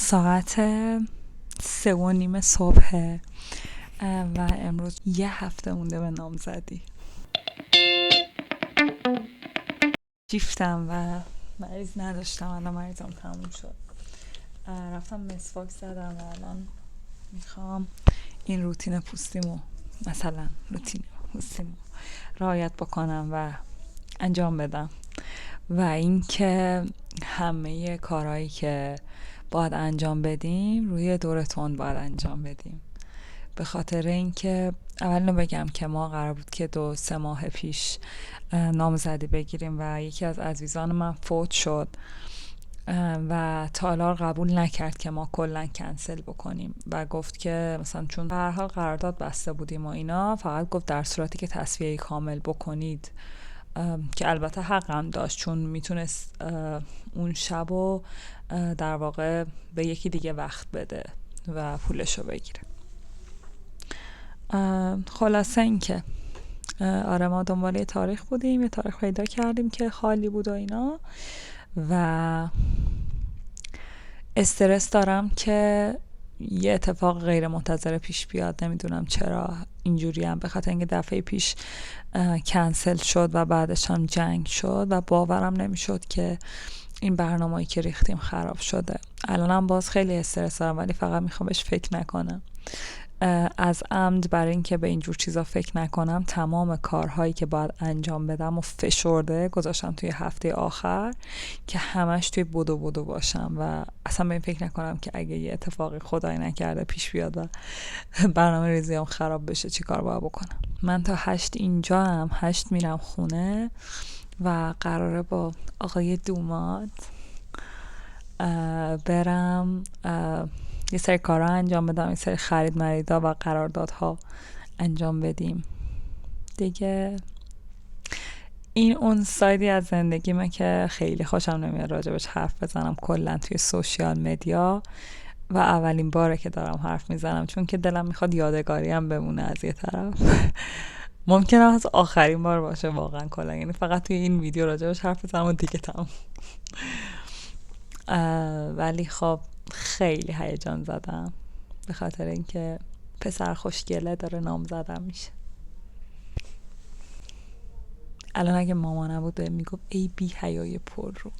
ساعت 3:30 صبح و امروز 1 هفته مونده به نامزدی. شیفتم و مریض نداشتم، الان مریضم تموم شد. رفتم مسواک زدم و الان میخوام این روتین پوستیمو رعایت بکنم و انجام بدم و اینکه همه کارهایی که باید انجام بدیم روی دور تند باید انجام بدیم، به خاطر اینکه اولینو بگم که ما قرار بود که 2-3 ماه پیش نامزدی بگیریم و یکی از عزیزان من فوت شد و تالار قبول نکرد که ما کلا کنسل بکنیم و گفت که مثلا چون به هر حال قرارداد بسته بودیم و اینا، فقط گفت در صورتی که تصفیه کامل بکنید، که البته حقم داشت چون میتونست اون شبو در واقع به یکی دیگه وقت بده و پولشو بگیره. خلاصه این که آره ما دنبال تاریخ بودیم، یه تاریخ پیدا کردیم که خالی بود و اینا و استرس دارم که یه اتفاق غیر منتظره پیش بیاد. نمیدونم چرا اینجوری هم، به خاطر اینکه دفعه پیش کنسل شد و بعدش هم جنگ شد و باورم نمیشد که این برنامه‌ای که ریختیم خراب شده. الانم باز خیلی استرس دارم ولی فقط میخوام بهش فکر نکنم. از عمد برای اینکه به اینجور چیزا فکر نکنم تمام کارهایی که باید انجام بدم و فشرده گذاشتم توی هفته آخر که همش توی بدو باشم و اصلا به این فکر نکنم که اگه یه اتفاقی خدای نکرده پیش بیاد و برنامه ریزیام خراب بشه چی کار باید بکنم. من تا 8 اینجا هم 8 میرم خونه و قراره با آقای دوماد برم یه سری کارها انجام بدم، یه سری خرید مریدا و قراردادها انجام بدیم دیگه. این اون سایدی از زندگیمه که خیلی خوشم نمیاد راجبش حرف بزنم کلا توی سوشیال مدیا و اولین باره که دارم حرف میزنم چون که دلم میخواد یادگاری هم بمونه. از یه طرف ممکنه از آخرین بار باشه واقعا کلا، یعنی فقط توی این ویدیو راجبش حرف بزنم و دیگه تمام. ولی خب خیلی هیجان زدم به خاطر اینکه پسر خوشگله داره نامزدم میشه. الان اگه مامانم بود بهم میگفت ای بی حیای پر رو.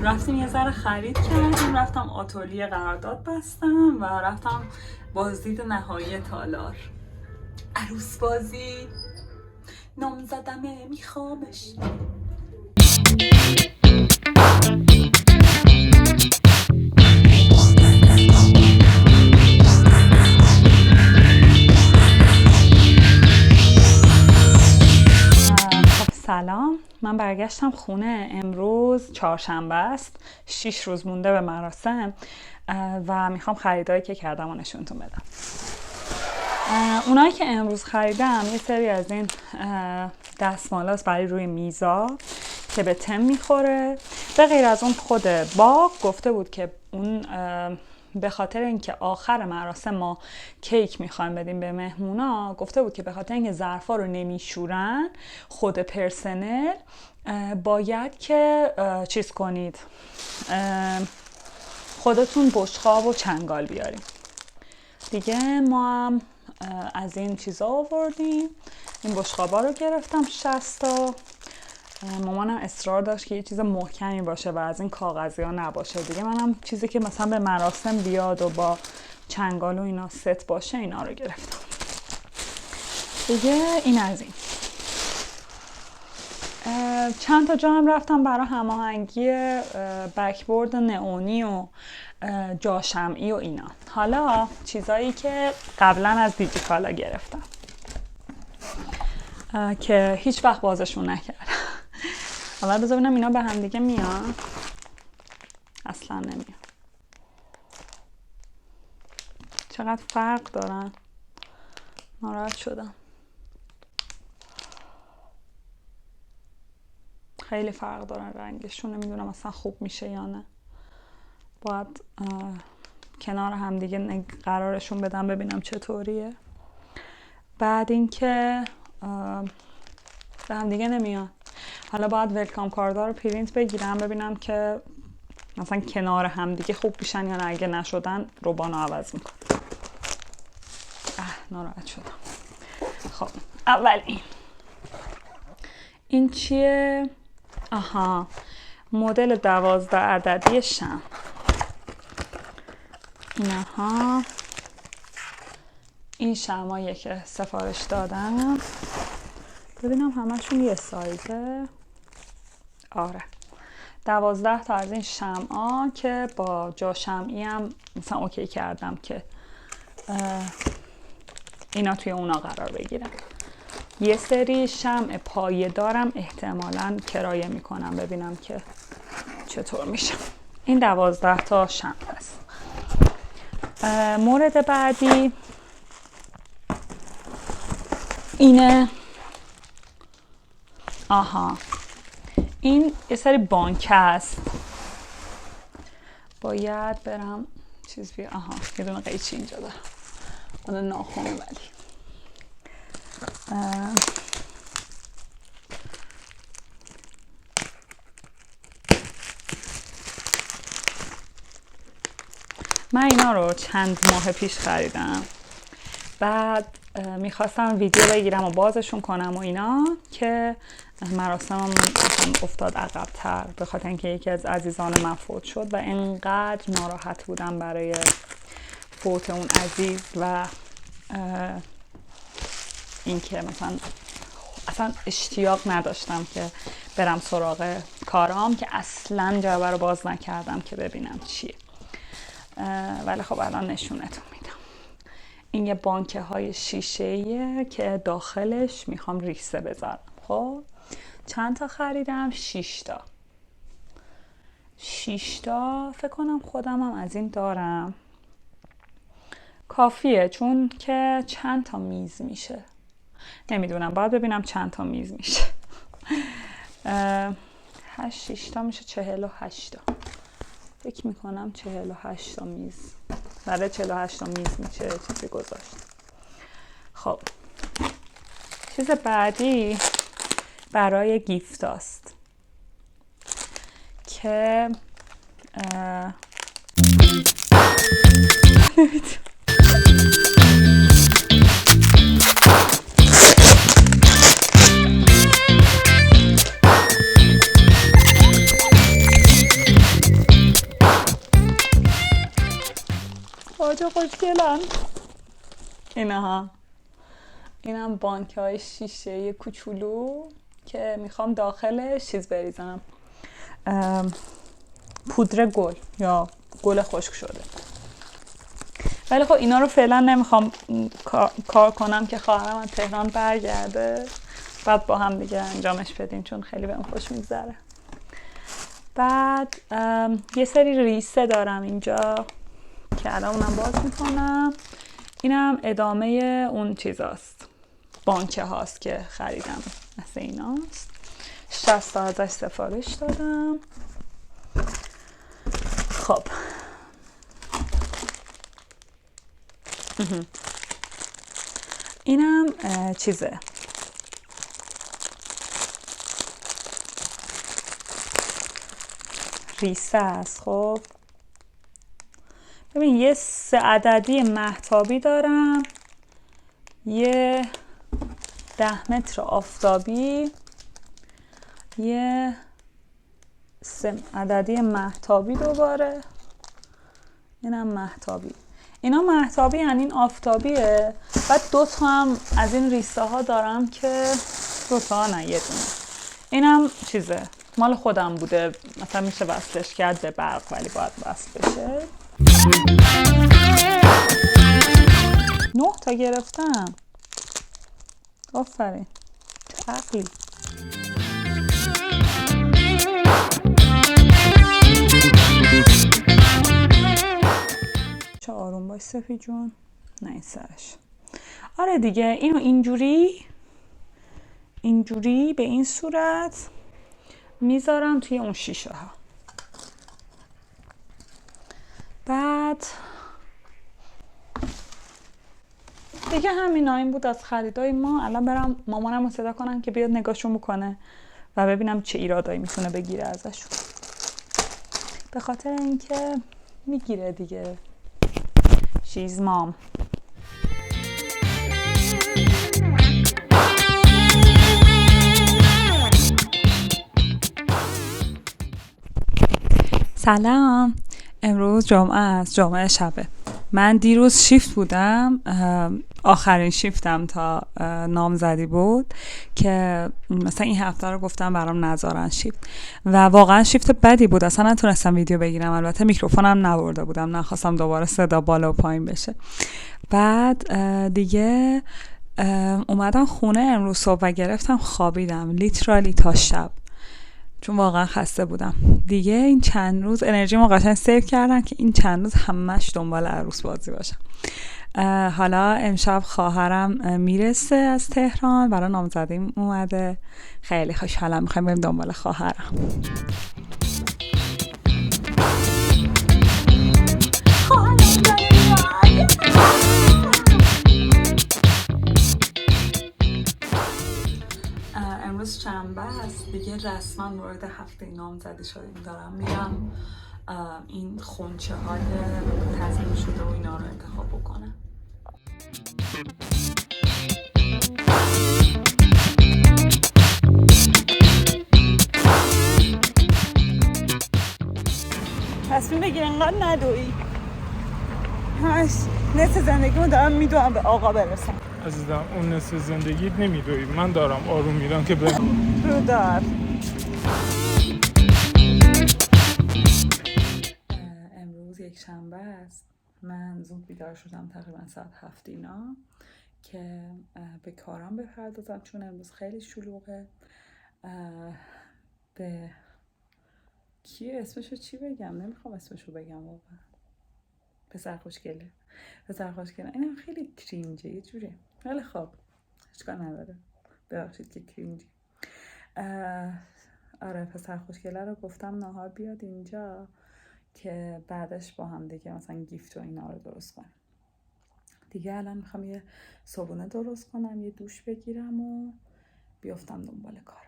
رفتیم یه ذره خرید کردیم، رفتم آتلیه قرارداد بستم و رفتم بازدید نهایی تالار. عروس بازی نامزدمه میخوامش. سلام، من برگشتم خونه. امروز چهارشنبه است، 6 روز مونده به مراسم و میخوام خریدایی که کردم و نشونتون بدم. اونایی که امروز خریدم یه سری از این دستمالاست برای روی میزا که به تم میخوره. به غیر از اون خود باغ گفته بود که اون به خاطر اینکه آخر مراسم ما کیک میخوایم بدیم به مهمونا، گفته بود که به خاطر اینکه ظرفا رو نمیشورن خود پرسنل باید که چیز کنید، خودتون بشقاب و چنگال بیاریم دیگه. ما هم از این چیزا آوردیم، این بشقابا رو گرفتم 60 تا. مامانم اصرار داشت که یه چیز محکمی باشه و از این کاغذی ها نباشه دیگه. منم چیزی که مثلا به مراسم بیاد و با چنگال و اینا ست باشه اینا رو گرفتم دیگه. این از این. چند تا جا هم رفتم برای هماهنگی بکبورد نئونی و جا شمعی و اینا. حالا چیزایی که قبلا از دیجیکالا گرفتم که هیچ وقت بازشون نکردم. اول بذار ببینم اینا به هم دیگه میان. اصلا نمیان. چقدر فرق دارن. ناراحت شدم. خیلی فرق دارن رنگشون، نمیدونم اصلا خوب میشه یا نه. باید کنار هم دیگه قرارشون بدم ببینم چطوریه. بعد اینکه به هم دیگه نمیان. حالا باید ولکام کاردا رو پرینت بگیرم ببینم که مثلا کنار هم دیگه خوب میشن یا نه. اگه نشدن روبانو عوض میکنم. ناراحت شدم. خب اول این چیه؟ آها، مدل 12 عددی شمع. اینها این شمعایی که سفارش دادم، ببینم همشون یه سایزه. آره 12 تا از این شمعا که با جا شمعی هم مثلا اوکی کردم که اینا توی اونا قرار بگیرن. یه سری شمع پایه دارم احتمالاً کرایه میکنم ببینم که چطور میشه. این 12 تا شمع هست. مورد بعدی اینه. آها، این یه سری بانکه هست. باید برم چیز بیا. آها، یه دونه قیچی اینجا دارم. اون ناخونه ولی من اینا رو چند ماه پیش خریدم. بعد میخواستم ویدیو بگیرم و بازشون کنم و اینا که مراسمم افتاد عقب‌تر به خاطر اینکه یکی از عزیزان من فوت شد و انقدر ناراحت بودم برای فوت اون عزیز و اینکه مثلا اصلا اشتیاق نداشتم که برم سراغ کارام که اصلا جعبه رو باز نکردم که ببینم چیه. ولی خب الان نشونتون میدم. این یه بانکه های شیشه‌ایه که داخلش میخوام ریسه بذارم. خب چند تا خریدم؟ 6 تا. 6 تا فکر کنم خودم هم از این دارم. کافیه چون که چند تا میز میشه نمیدونم، باید ببینم چند تا میز میشه. 6 تا میشه 48 تا. فکر میکنم 48 تا میز. برای 48 تا میز میشه چیزی گذاشت. خب چیز بعدی برای گیفت هست که آجا خوشگلن اینها. اینم بانکه های شیشه کوچولو که میخوام داخلش چیز بریزم، پودر گل یا گل خشک شده. ولی خب اینا رو فعلا نمیخوام کار کنم که خواهرم از تهران برگرده بعد با هم دیگه انجامش بدیم چون خیلی بهم خوش میگذره. بعد یه سری ریسه دارم اینجا که الان اونم باز میکنم. اینم ادامه اون چیزاست، بانکه هاست که خریدم مثل ایناست. 60 تا ازش سفارش دادم. خب اینم چیزه ریسه است. خب ببین یه 3 عددی مهتابی دارم، یه 10 متر آفتابی، یه 3 عددی مهتابی دوباره، اینم مهتابی. اینا مهتابی یعنی این آفتابیه. بعد 2 تا هم از این ریسه ها دارم که 2 تا نه یه دونه. اینم چیزه مال خودم بوده، مثلا میشه وصلش کرد به برق ولی باید وصل بشه. 9 تا گرفتم. آفرین تقلی. چه آروم باش سفی جون. نه این سرش. آره دیگه اینو اینجوری به این صورت میذارم توی اون شیشه ها. بعد دیگه همینا این بود از خریدای ما. الان برم مامانم رو صدا کنم که بیاد نگاهشون بکنه و ببینم چه ایرادایی میتونه بگیره ازشون، به خاطر اینکه میگیره دیگه. She's mom. سلام، امروز جمعه است، جمعه شبه. من دیروز شیفت بودم، آخرین شیفتم تا نامزدی بود که مثلا این هفته رو گفتم برام نذارن شیفت و واقعا شیفت بدی بود، اصلا نتونستم ویدیو بگیرم. البته میکروفونم نبرده بودم، نخواستم دوباره صدا بالا و پایین بشه. بعد دیگه اومدم خونه امروز صبح و گرفتم خوابیدم لیترالی تا شب، چون واقعا خسته بودم دیگه. این چند روز انرژیمو قشنگ سیو کردم که این چند روز همش دنبال عروس بازی باشم. حالا امشب خواهرم میرسه از تهران، برای نامزدیم اومده، خیلی خوشحالم، میخوایم بریم دنبال خواهرم. امروز شنبه است دیگه، رسما وارد هفته نامزدی شدیم. دارم میرم این خونچه های تزیین شده و اینا رو انتخاب بکنم. تصمیم بگیر انقدر ندوی، همش نصف زندگیمو دارم میدوام به آقا برسم. عزیزم اون نصف زندگیت نمیدوی، من دارم آروم میرم که برم. رو دار. امروز یک شنبه است، من زود بیدار شدم تقریبا ساعت 7 اینا که به کارم بپردازم، چون امروز خیلی شلوغه. به کی اسمشو چی بگم، نمیخوام اسمشو بگم واقعا. پسر خوشگله اینم خیلی کرینجه یه جوری، ولی خب اشکال نداره، ببخشید که کرینجی. آره پسر خوشگله رو گفتم نهار بیاد اینجا که بعدش با هم دیگه مثلا گیفت و اینا رو درست کنیم دیگه. الان میخوام یه صبحونه درست کنم، یه دوش بگیرم و بیافتم دنبال کارم.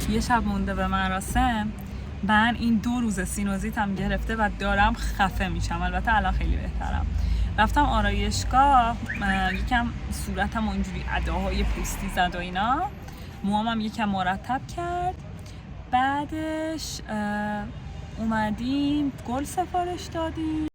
یه شب مونده به مراسم. من این 2 روز سینوزیتم گرفته و دارم خفه میشم. البته الان خیلی بهترم. رفتم آرایشگاه، یکم صورتم اونجوری اداهای پوستی زد و اینا، موامم یکم مرتب کرد. بعدش اومدیم گل سفارش دادیم.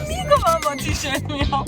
میگم من با تیشرت میام.